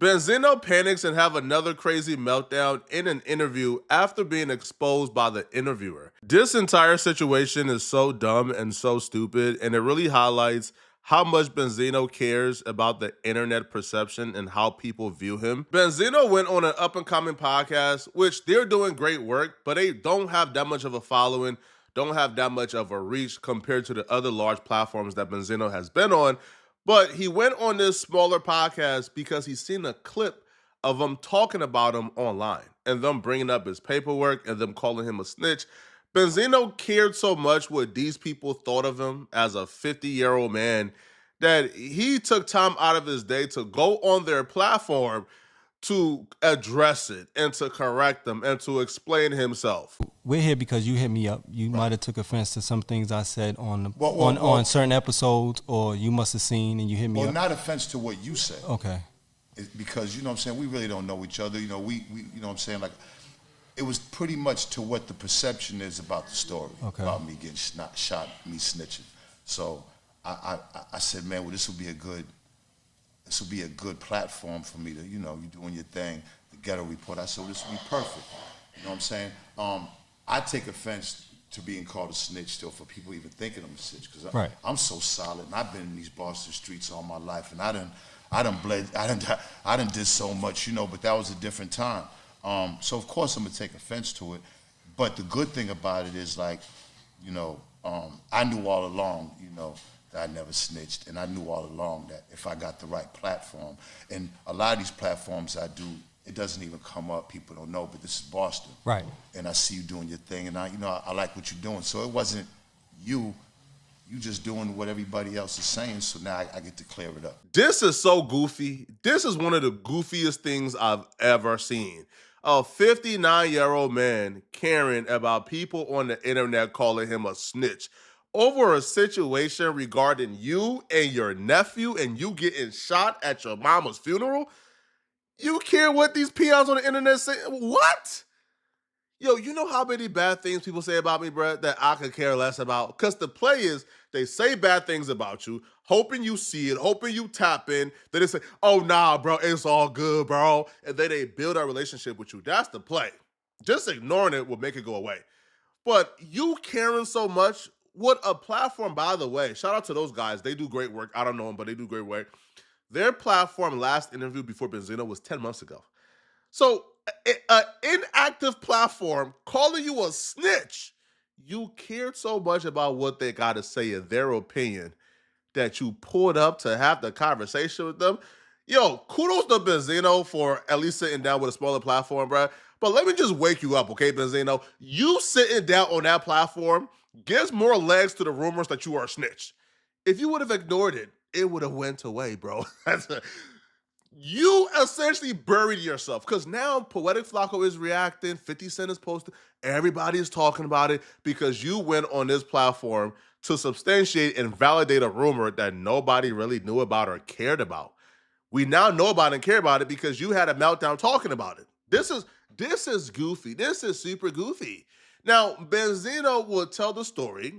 Benzino panics and have another crazy meltdown in an interview after being exposed by the interviewer. This entire situation is so dumb and so stupid, and it really highlights how much Benzino cares about the internet perception and how people view him. Benzino went on an up and coming podcast, which they're doing great work, but they don't have that much of a following, don't have that much of a reach compared to the other large platforms that Benzino has been on. But he went on this smaller podcast because he's seen a clip of them talking about him online and them bringing up his paperwork and them calling him a snitch. Benzino cared so much what these people thought of him as a 50-year-old man that he took time out of his day to go on their platform to address it and to correct them and to explain himself. We're here because you hit me up. You might have took offense to some things I said on Well, certain episodes, or you must have seen and you hit me up. Well, not offense to what you said. Okay. Because, you know what I'm saying, we really don't know each other. You know, we you know what I'm saying, like, it was pretty much to what the perception is about the story, about me getting shot, me snitching. So I said, man, well, this will be a good platform for me to, you know, you doing your thing, the ghetto report. I said, well, this will be perfect. You know what I'm saying? I take offense to being called a snitch still, for people even thinking I'm a snitch, because I'm so solid, and I've been in these Boston streets all my life, and I done did so much, you know, but that was a different time. So of course I'm gonna take offense to it, but the good thing about it is, like, you know, I knew all along, you know, that I never snitched, and I knew all along that if I got the right platform, and a lot of these platforms I do, it doesn't even come up, people don't know, but this is Boston. Right. And I see you doing your thing, and I like what you're doing. So it wasn't you just doing what everybody else is saying, so now I get to clear it up. This is so goofy. This is one of the goofiest things I've ever seen. A 59-year-old man caring about people on the internet calling him a snitch over a situation regarding you and your nephew and you getting shot at your mama's funeral. You care what these peons on the internet say? What? Yo, you know how many bad things people say about me, bro, that I could care less about? Because the play is, they say bad things about you, hoping you see it, hoping you tap in. Then they say, oh, nah, bro, it's all good, bro. And then they build a relationship with you. That's the play. Just ignoring it will make it go away. But you caring so much, what a platform, by the way. Shout out to those guys. They do great work. I don't know them, but they do great work. Their platform last interview before Benzino was 10 months ago. So an inactive platform calling you a snitch, you cared so much about what they got to say in their opinion that you pulled up to have the conversation with them. Yo, kudos to Benzino for at least sitting down with a smaller platform, bro. But let me just wake you up, okay, Benzino? You sitting down on that platform gives more legs to the rumors that you are a snitch. If you would have ignored it, it would have went away, bro. You essentially buried yourself, because now Poetic Flacco is reacting, 50 Cent is posting, everybody is talking about it because you went on this platform to substantiate and validate a rumor that nobody really knew about or cared about. We now know about it and care about it because you had a meltdown talking about it. This is goofy. This is super goofy. Now, Benzino will tell the story.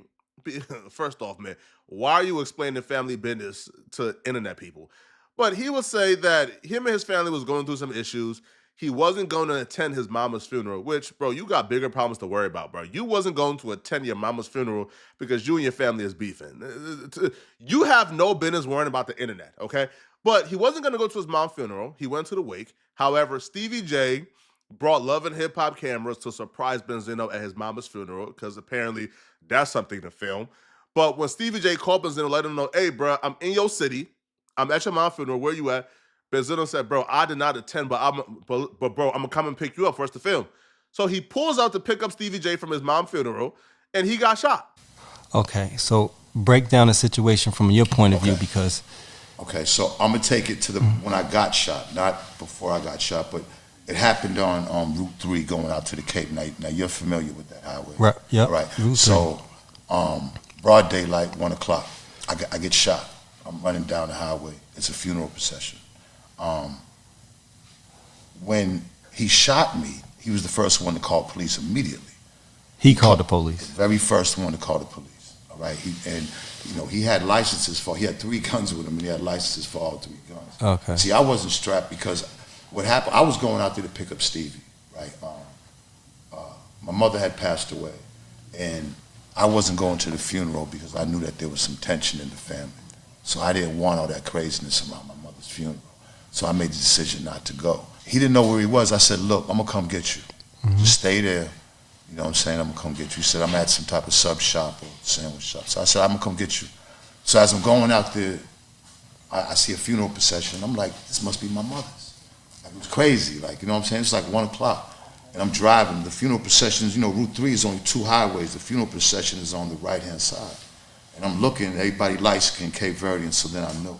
First off, man, why are you explaining family business to internet people? But he would say that him and his family was going through some issues. He wasn't going to attend his mama's funeral, which, bro, you got bigger problems to worry about, bro. You wasn't going to attend your mama's funeral because you and your family is beefing. You have no business worrying about the internet, okay? But he wasn't going to go to his mom's funeral. He went to the wake. However, Stevie J brought Love and Hip Hop cameras to surprise Benzino at his mama's funeral, because apparently that's something to film. But when Stevie J called Benzino, let him know, hey, bro, I'm in your city. I'm at your mom's funeral. Where you at? Benzino said, bro, I did not attend, but bro, I'm going to come and pick you up for us to film. So he pulls out to pick up Stevie J from his mom's funeral, and he got shot. Okay, so break down the situation from your point of view, because... Okay, so I'm going to take it to when I got shot, not before I got shot, but it happened on Route 3 going out to the Cape. Now you're familiar with that highway. Right, yeah. Right. So broad daylight, 1 o'clock, I get shot. I'm running down the highway. It's a funeral procession. When he shot me, he was the first one to call police immediately. He called the police. The very first one to call the police, all right? He had licenses he had 3 guns with him, and he had licenses for all 3 guns. Okay. See, I wasn't strapped because what happened, I was going out there to pick up Stevie, right? My mother had passed away, and I wasn't going to the funeral because I knew that there was some tension in the family. So I didn't want all that craziness around my mother's funeral. So I made the decision not to go. He didn't know where he was. I said, look, I'm gonna come get you. Just stay there. You know what I'm saying? I'm gonna come get you. He said, I'm at some type of sub shop or sandwich shop. So I said, I'm gonna come get you. So as I'm going out there, I see a funeral procession. I'm like, this must be my mother's. Like, it was crazy. Like, you know what I'm saying? It's like 1 o'clock. And I'm driving. The funeral procession is, Route 3 is only 2 highways. The funeral procession is on the right-hand side. And I'm looking, everybody light-skinned, Cape Verdean, so then I know.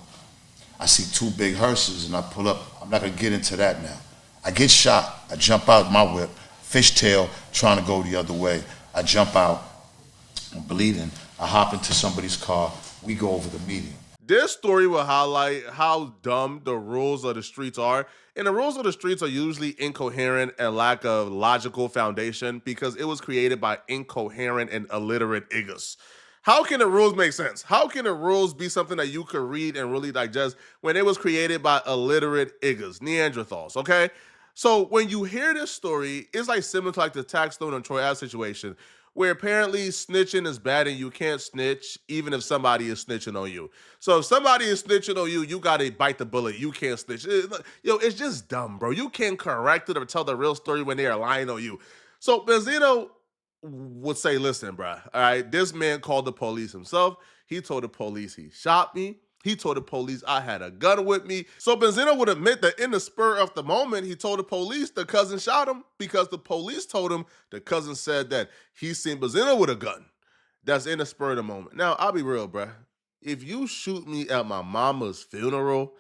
I see 2 big hearses, and I pull up. I'm not gonna get into that now. I get shot. I jump out my whip, fishtail, trying to go the other way. I jump out, I'm bleeding. I hop into somebody's car. We go over the median. This story will highlight how dumb the rules of the streets are. And the rules of the streets are usually incoherent and lack of logical foundation because it was created by incoherent and illiterate niggas. How can the rules make sense? How can the rules be something that you could read and really digest when it was created by illiterate niggas, Neanderthals, okay? So when you hear this story, it's like similar to like the Taxstone and Troy Ave situation, where apparently snitching is bad and you can't snitch even if somebody is snitching on you. So if somebody is snitching on you, you gotta bite the bullet. You can't snitch. It's just dumb, bro. You can't correct it or tell the real story when they are lying on you. So Benzino would say, listen, bro, all right, this man called the police himself. He told the police he shot me. He told the police I had a gun with me. So Benzino would admit that in the spur of the moment, he told the police the cousin shot him because the police told him the cousin said that he seen Benzino with a gun. That's in the spur of the moment. Now, I'll be real, bruh. If you shoot me at my mama's funeral,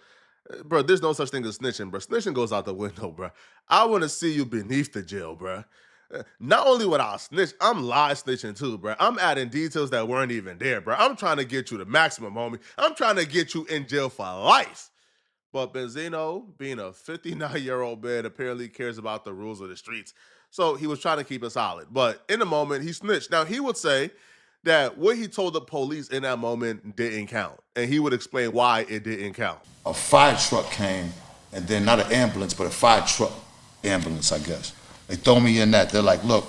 bro, there's no such thing as snitching, bro. Snitching goes out the window, bro. I want to see you beneath the jail, bro. Not only would I snitch, I'm lie snitching too, bro. I'm adding details that weren't even there, bro. I'm trying to get you the maximum, homie. I'm trying to get you in jail for life. But Benzino, being a 59-year-old man, apparently cares about the rules of the streets. So he was trying to keep it solid. But in the moment, he snitched. Now, he would say that what he told the police in that moment didn't count. And he would explain why it didn't count. A fire truck came, and then not an ambulance, but a fire truck ambulance, I guess. They throw me in that. They're like, look,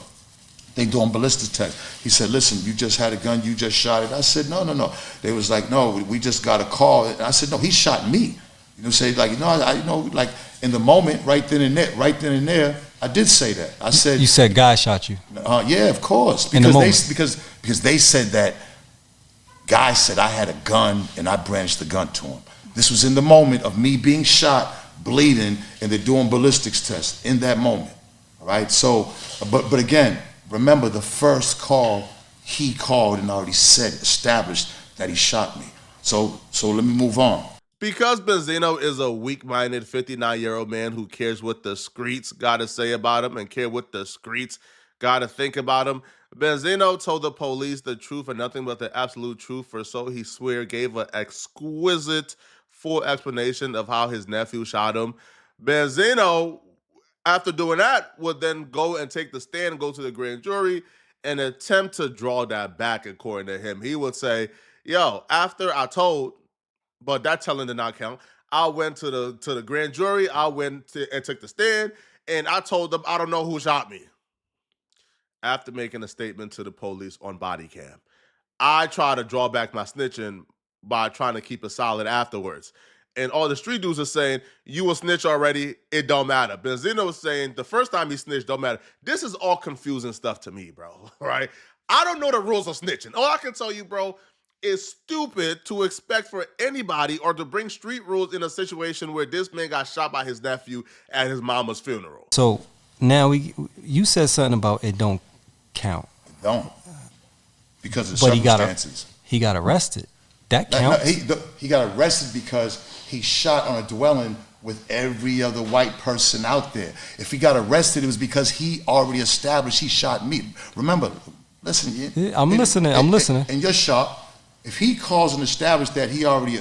they doing ballistic tests. He said, listen, you just had a gun, you just shot it. I said, no. They was like, no, we just got a call. And I said, no, he shot me. Say like, like in the moment, right then and there, I did say that. I said, you said guy shot you. Yeah, of course, because they said that guy said I had a gun and I brandished the gun to him. This was in the moment of me being shot, bleeding, and they're doing ballistics tests in that moment. All right. So, but again, remember the first call he called and already established that he shot me. So let me move on. Because Benzino is a weak-minded 59-year-old man who cares what the streets got to say about him and care what the streets got to think about him, Benzino told the police the truth and nothing but the absolute truth, for so he swear gave an exquisite full explanation of how his nephew shot him. Benzino, after doing that, would then go and take the stand and go to the grand jury and attempt to draw that back, according to him. He would say, yo, after I told, but that telling did not count. I went to the grand jury. I went and took the stand, and I told them I don't know who shot me. After making a statement to the police on body cam, I try to draw back my snitching by trying to keep it solid afterwards. And all the street dudes are saying, you a snitch already, it don't matter. Benzino was saying the first time he snitched don't matter. This is all confusing stuff to me, bro, right? I don't know the rules of snitching. All I can tell you, bro, is stupid to expect for anybody or to bring street rules in a situation where this man got shot by his nephew at his mama's funeral. So now you said something about it don't count. It don't. Because of but circumstances. He got arrested. That counts? No, he got arrested because he shot on a dwelling with every other white person out there. If he got arrested, it was because he already established he shot me. Remember, listen. I'm listening. I'm listening. And you're shocked. If he calls and established that he already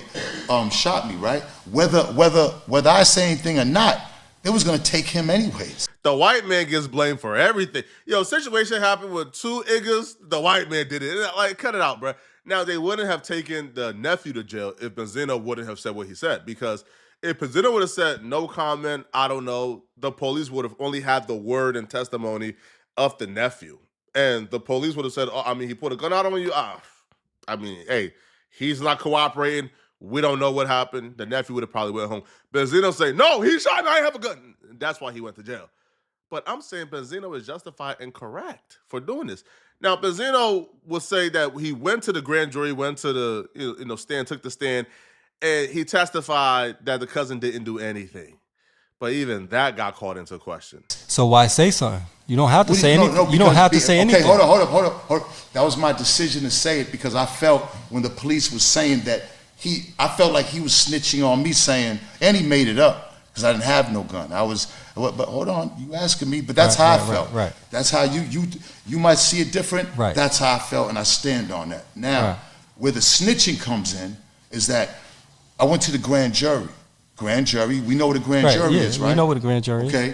shot me, right? Whether I say anything or not, it was gonna take him anyways. The white man gets blamed for everything. Situation happened with 2 niggas. The white man did it. Like, cut it out, bro. Now, they wouldn't have taken the nephew to jail if Benzino wouldn't have said what he said, because if Benzino would have said no comment, I don't know, the police would have only had the word and testimony of the nephew. And the police would have said, oh, I mean, he put a gun out on you. I mean, hey, he's not cooperating. We don't know what happened. The nephew would have probably went home. Benzino say, no, he shot me. I have a gun. That's why he went to jail. But I'm saying Benzino is justified and correct for doing this. Now, Benzino will say that he went to the grand jury, went to the stand, took the stand, and he testified that the cousin didn't do anything. But even that got called into question. So why say something? You don't have to say anything. No, you don't have to say anything. Okay, hold up. That was my decision to say it because I felt when the police was saying that I felt like he was snitching on me, saying, and he made it up because I didn't have no gun. But hold on, you asking me, but that's how I felt. Right. That's how you might see it different. Right. That's how I felt, and I stand on that. Now, where the snitching comes in is that I went to the grand jury. Grand jury, we know what a grand jury is, right? We know what a grand jury is. Okay.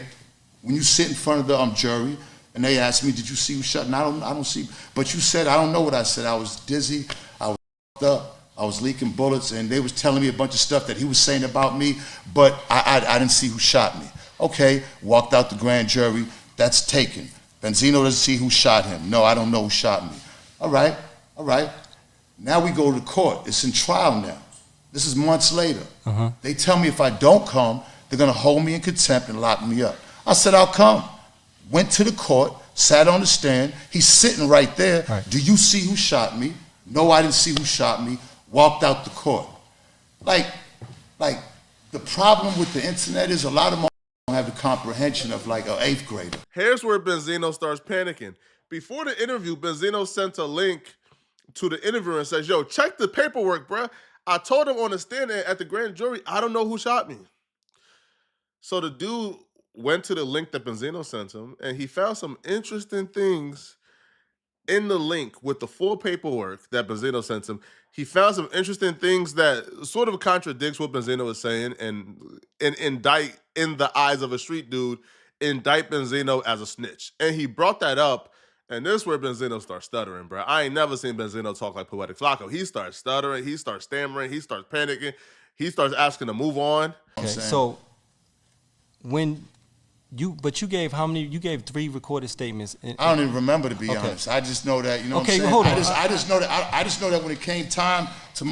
When you sit in front of the jury and they ask me, did you see who shot? And I don't see. But you said, I don't know what I said. I was dizzy. I was up. I was leaking bullets, and they was telling me a bunch of stuff that he was saying about me, but I didn't see who shot me. Okay, walked out the grand jury. That's taken. Benzino doesn't see who shot him. No, I don't know who shot me. All right. Now we go to court. It's in trial now. This is months later. They tell me if I don't come, they're going to hold me in contempt and lock me up. I said, I'll come. Went to the court, sat on the stand. He's sitting right there. Right. Do you see who shot me? No, I didn't see who shot me. Walked out the court. Like the problem with the internet is a lot of them don't have the comprehension of like an 8th grader. Here's where Benzino starts panicking. Before the interview, Benzino sent a link to the interviewer and says, yo, check the paperwork, bruh. I told him on the stand at the grand jury, I don't know who shot me. So the dude went to the link that Benzino sent him, and he found some interesting things in the link with the full paperwork that Benzino sent him. He found some interesting things that sort of contradicts what Benzino was saying and indict, in the eyes of a street dude, indict Benzino as a snitch. And he brought that up, and this is where Benzino starts stuttering, bro. I ain't never seen Benzino talk like Poetic Flacco. He starts stuttering, he starts stammering, he starts panicking, he starts asking to move on. Okay, so when you gave how many? You gave 3 recorded statements. I don't even remember, to be honest. I just know that, you know what I'm saying? Hold on. I just know that when it came time to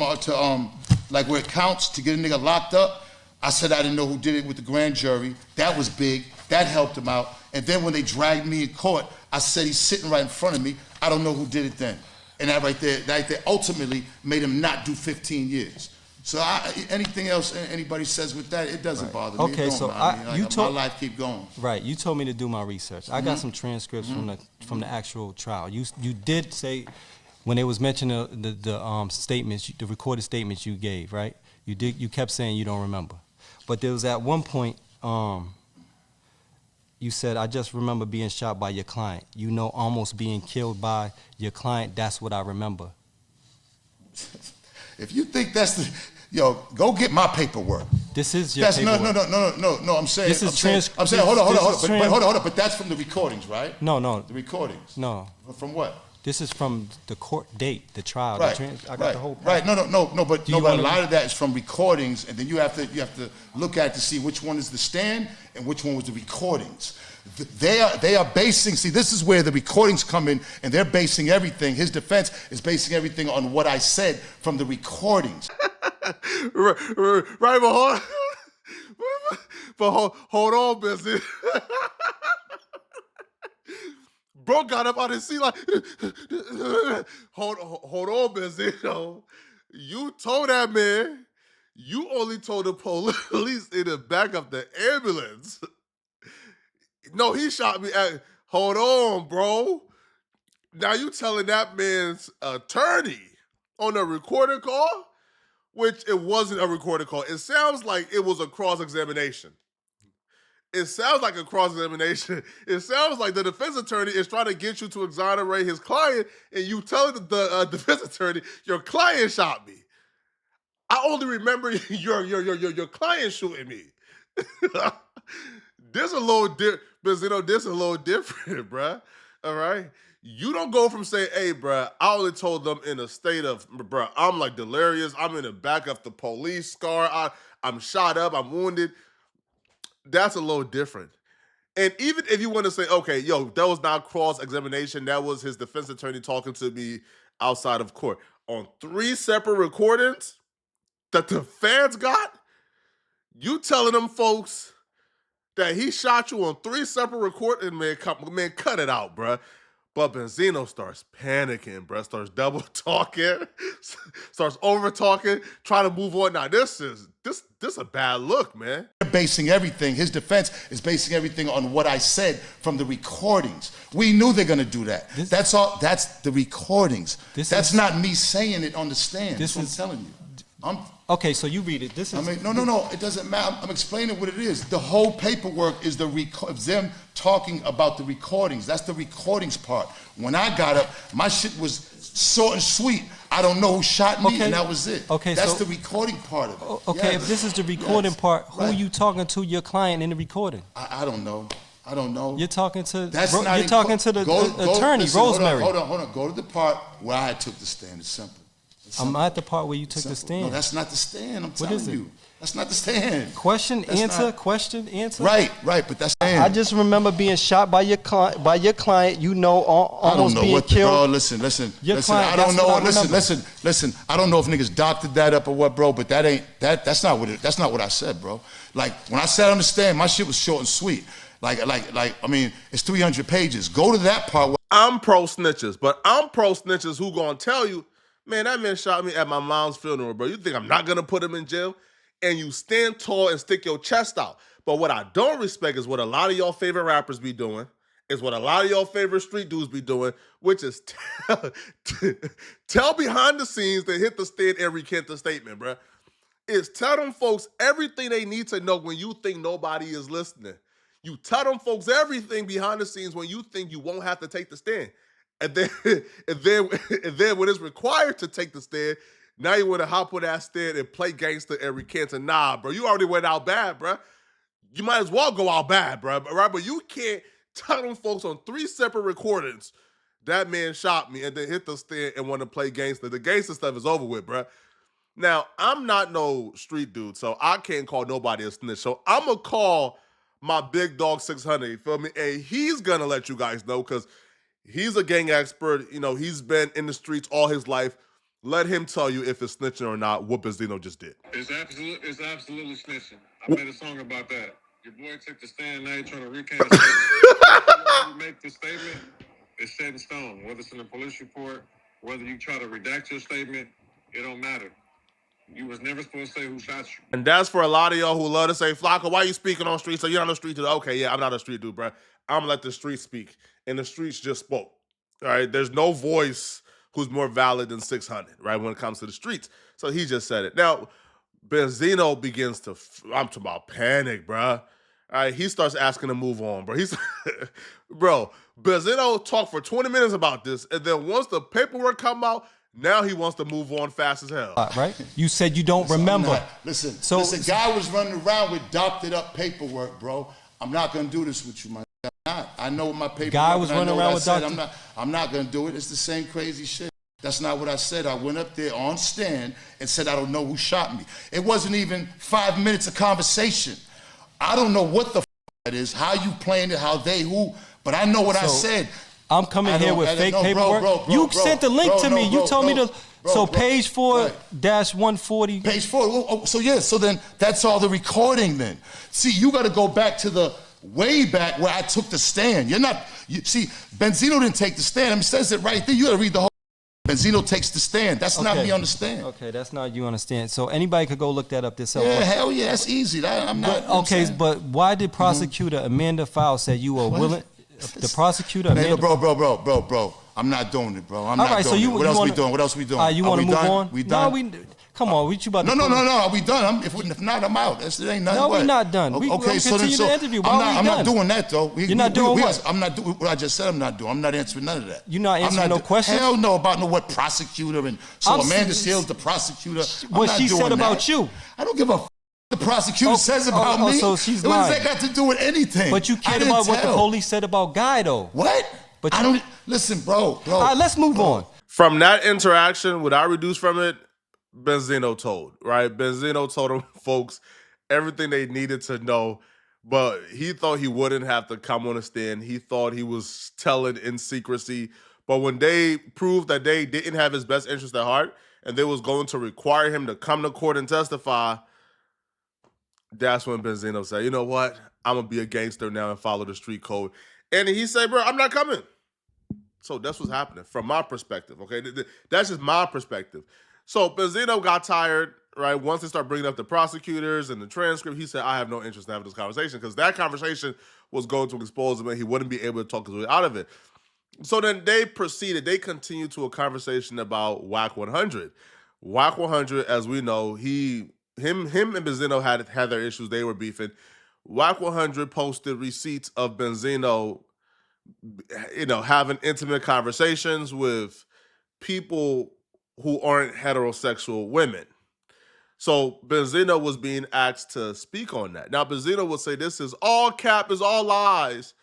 like where it counts to get a nigga locked up, I said I didn't know who did it with the grand jury. That was big. That helped him out. And then when they dragged me in court, I said he's sitting right in front of me. I don't know who did it then. And that right there ultimately made him not do 15 years. So anything else anybody says with that, it doesn't bother me. Okay, so my life keep going. Right, you told me to do my research. I got some transcripts from the actual trial. You did say when it was mentioning the statements, the recorded statements you gave, right? You kept saying you don't remember, but there was at one point you said, I just remember being shot by your client. You know, almost being killed by your client. That's what I remember. If you think that's the go get my paperwork. This is your paperwork. No. I'm saying. This is I'm saying. Hold on. But that's from the recordings, right? No. The recordings. No. From what? This is from the court date, the trial. Right. I got the whole. Right. No. But a lot of that is from recordings, and then you have to look at to see which one is the stand and which one was the recordings. They are basing. See, this is where the recordings come in, and they're basing everything. His defense is basing everything on what I said from the recordings. Right, but hold on, Bessie. Bro got up out of his seat like, hold on, Bessie. You told that man, you only told the police in the back of the ambulance. No, he shot me hold on, bro. Now you telling that man's attorney on a recorded call? Which it wasn't a recorded call. It sounds like it was a cross-examination. It sounds like a cross-examination. It sounds like the defense attorney is trying to get you to exonerate his client, and you telling the defense attorney, your client shot me. I only remember your client shooting me. This a little different, bruh. All right? You don't go from saying, hey, bruh, I only told them in a state of, bruh, I'm like delirious. I'm in the back of the police car. I'm shot up. I'm wounded. That's a little different. And even if you want to say, okay, yo, that was not cross-examination. That was his defense attorney talking to me outside of court. On 3 separate recordings that the fans got, you telling them folks that he shot you on 3 separate recordings, man, cut it out, bruh. But Benzino starts panicking, bruh. Starts double talking, starts over talking, trying to move on. Now this a bad look, man. Basing everything, his defense is basing everything on what I said from the recordings. We knew they're gonna do that. That's all. That's the recordings. That's not me saying it on the stand. That's what I'm telling you. Okay, so you read it. This is. I mean, no. It doesn't matter. I'm explaining what it is. The whole paperwork is them talking about the recordings. That's the recordings part. When I got up, my shit was short and sweet. I don't know who shot me, and that was it. Okay, that's the recording part of it. Okay, yes. If this is the recording part, who are you talking to? Your client in the recording? I don't know. I don't know. You're talking to. You're talking to the attorney, listen, Rosemary. Hold on. Go to the part where I took the stand. It's simple. I'm at the part where you took the stand. No, that's not the stand. I'm telling you. That's not the stand. Question, answer. Right, but that's the stand. I just remember being shot by your client. You know, almost being killed. Bro, listen. I don't know. Listen. I don't know if niggas doctored that up or what, bro. But that's not what I said, bro. Like when I sat on the stand, my shit was short and sweet. Like I mean, it's 300 pages. Go to that part. I'm pro snitches, but I'm pro snitches who gonna tell you, man, that man shot me at my mom's funeral, bro. You think I'm not gonna put him in jail? And you stand tall and stick your chest out. But what I don't respect is what a lot of y'all favorite rappers be doing, is what a lot of y'all favorite street dudes be doing, which is tell behind the scenes to hit the stand and recant the statement, bro. Is tell them folks everything they need to know when you think nobody is listening. You tell them folks everything behind the scenes when you think you won't have to take the stand. And then when it's required to take the stand, now you want to hop on that stand and play gangster and recant. And nah, bro, you already went out bad, bro. You might as well go out bad, bro. Right? But you can't tell them folks on 3 separate recordings that man shot me and then hit the stand and want to play gangster. The gangster stuff is over with, bro. Now, I'm not no street dude, so I can't call nobody a snitch. So I'm going to call my big dog 600, you feel me? And he's going to let you guys know because he's a gang expert. You know, he's been in the streets all his life. Let him tell you if it's snitching or not what Benzino just did. It's absolutely snitching. I made a song about that. Your boy took the stand, now you're trying to recant his statement. You make the statement, it's set in stone. Whether it's in a police report, whether you try to redact your statement, it don't matter. You was never supposed to say who shot you. And that's for a lot of y'all who love to say, Flocka, why you speaking on streets? So you're not a street dude. Okay, yeah, I'm not a street dude, bro. I'm gonna let the streets speak. And the streets just spoke. All right, there's no voice who's more valid than 600, right, when it comes to the streets. So he just said it. Now, Benzino begins to, I'm talking about panic, bro. All right, he starts asking to move on, bro. Bro, Benzino talked for 20 minutes about this, and then once the paperwork come out, now he wants to move on fast as hell. Right? You said you don't remember. Listen, guy was running around with doctored up paperwork, bro. I'm not gonna do this with you, man. I know my paperwork. Guy was running around with doctored. I'm not gonna do it. It's the same crazy shit. That's not what I said. I went up there on stand and said I don't know who shot me. It wasn't even 5 minutes of conversation. I don't know what the that is, how you playing it, how they, who, but I know what I said. I'm coming here with fake paperwork. You sent the link to me. You told me to. So page 4-140. Page 4. So then that's all the recording then. See, you got to go back to the way back where I took the stand. See, Benzino didn't take the stand. I mean, it says it right there. You got to read the whole. Benzino takes the stand. That's not me on the stand. Okay, that's not you on the stand. So anybody could go look that up themselves. Yeah, hell yeah, that's easy. I'm not. But why did prosecutor Amanda Fowle say you were willing? The prosecutor, man, bro. I'm not doing it, bro. I'm not doing it. What else we doing? What else we doing? You want to move on? We done? No, come on. What you about to No. Are we done? If not, I'm out. It ain't nothing. No, we're not done. Okay, so then, the interview. I'm not doing that, though. You're not doing what? I'm not doing what I just said I'm not doing. I'm not answering none of that. You're not answering no questions? Hell no, about what prosecutor and so Amanda Seals, the prosecutor. What she said about you. I don't give a the prosecutor says about me. So she's lying. What does that got to do with anything? But you cared about what the police said about Guy, though. What? But I don't listen, bro. all right, let's move on. From that interaction, what I reduced from it, Benzino told, right? Benzino told them folks everything they needed to know, but he thought he wouldn't have to come on a stand. He thought he was telling in secrecy. But when they proved that they didn't have his best interest at heart and they was going to require him to come to court and testify, that's when Benzino said, you know what? I'm going to be a gangster now and follow the street code. And he said, bro, I'm not coming. So that's what's happening from my perspective, okay? That's just my perspective. So Benzino got tired, right? Once they start bringing up the prosecutors and the transcript, he said, I have no interest in having this conversation because that conversation was going to expose him and he wouldn't be able to talk his way out of it. So then they continued to a conversation about WAC 100. WAC 100, as we know, him and Benzino had their issues. They were beefing. WAC 100 posted receipts of Benzino, having intimate conversations with people who aren't heterosexual women. So Benzino was being asked to speak on that. Now, Benzino would say this is all cap, is all lies.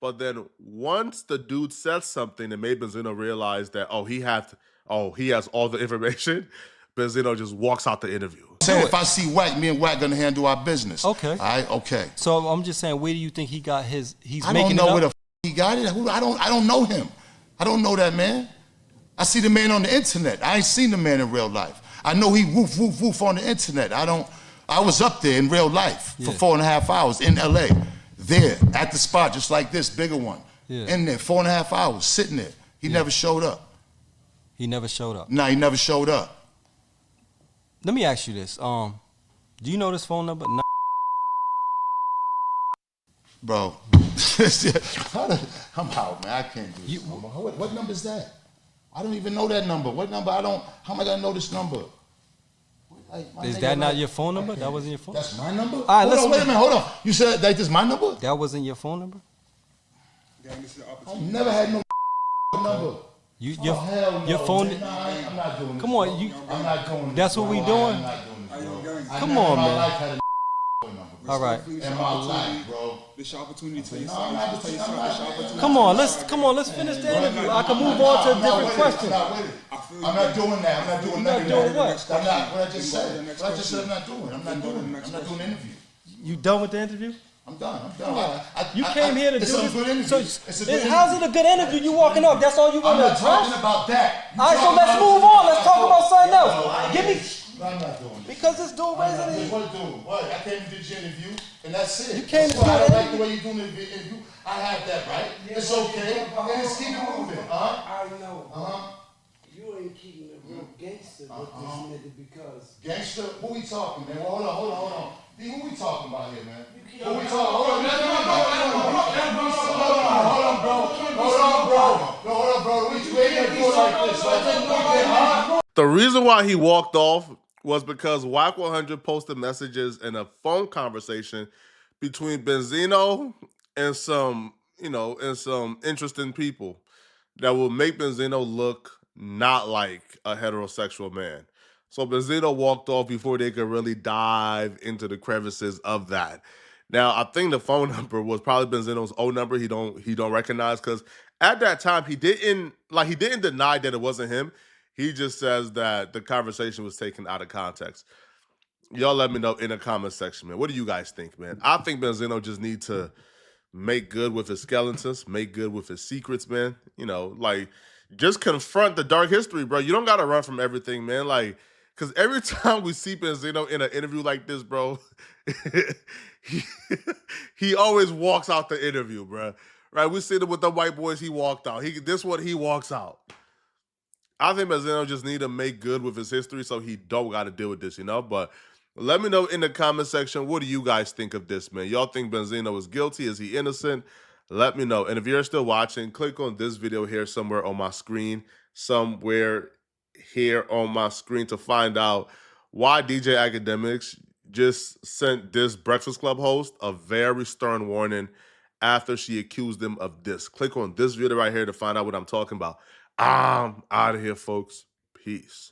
But then once the dude said something that made Benzino realize that, he has all the information, Benzino just walks out the interview. Say if I see Wack, me and Wack gonna handle our business. Okay. All right, okay. So I'm just saying, where do you think he got he's I making don't know it where up? the he got it. I don't know him. I don't know that man. I see the man on the internet. I ain't seen the man in real life. I know he woof, woof, woof on the internet. I was up there in real life for 4.5 hours in LA. There, at the spot, just like this, bigger one. Yeah. In there, 4.5 hours, sitting there. He never showed up. He never showed up. Nah, he never showed up. Let me ask you this. Do you know this phone number? Bro, I'm out, man. I can't do this. What number is that? I don't even know that number. What number? How am I gonna know this number? Is that not your phone number? That wasn't your phone? That's my number? All right, wait a minute, hold on. You said that is my number? That wasn't your phone number? I never had no number. Your phone. I'm not doing this. Come on, I'm not doing this. That's what we doing? I'm not doing this, bro. Come on, man. Life had a number. All right. In my life, bro. This your opportunity to tell you No, something. I'm not- Tell you something. This your opportunity. Come on, let's finish the interview. I can move on to a different question. I'm not doing that. I'm not doing You're not nothing. doing what? I'm not. What I just said. What I just said I'm not doing. I'm not doing the interview. You done with the interview? I'm done. You came here to do it's a this. good interview. It's a good How's it a good interview? You walking up? That's all you want I'm to not address? talking about that. All right, so let's move on. Let's talk about something else. Give me. No, I'm not doing this. Because this dude raising his. What dude? What? I came to do the interview, and that's it. You came That's to do why I an don't like interview? the way you're doing the interview. I have that right. It's okay. And it's keep it moving. I know. Uh-huh. You ain't keeping it real gangster with this nigga because Gangster, who we talking, man? Well, hold on. D, who we talking about here, man? Who we talking? Hold on, bro. We ain't gonna do it like this. The reason why he walked off was because WAC 100 posted messages in a phone conversation between Benzino and some interesting people that will make Benzino look not like a heterosexual man. So Benzino walked off before they could really dive into the crevices of that. Now, I think the phone number was probably Benzino's old number. He don't recognize, because at that time he didn't deny that it wasn't him. He just says that the conversation was taken out of context. Y'all let me know in the comment section, man. What do you guys think, man? I think Benzino just need to make good with his skeletons, make good with his secrets, man. Just confront the dark history, bro. You don't got to run from everything, man. Because every time we see Benzino in an interview like this, bro, he always walks out the interview, bro. Right? We see it with the white boys. He walked out. This one, he walks out. I think Benzino just need to make good with his history so he don't got to deal with this, But let me know in the comment section, what do you guys think of this, man? Y'all think Benzino is guilty? Is he innocent? Let me know. And if you're still watching, click on this video here somewhere on my screen, to find out why DJ Academics just sent this Breakfast Club host a very stern warning after she accused him of this. Click on this video right here to find out what I'm talking about. I'm out of here, folks. Peace.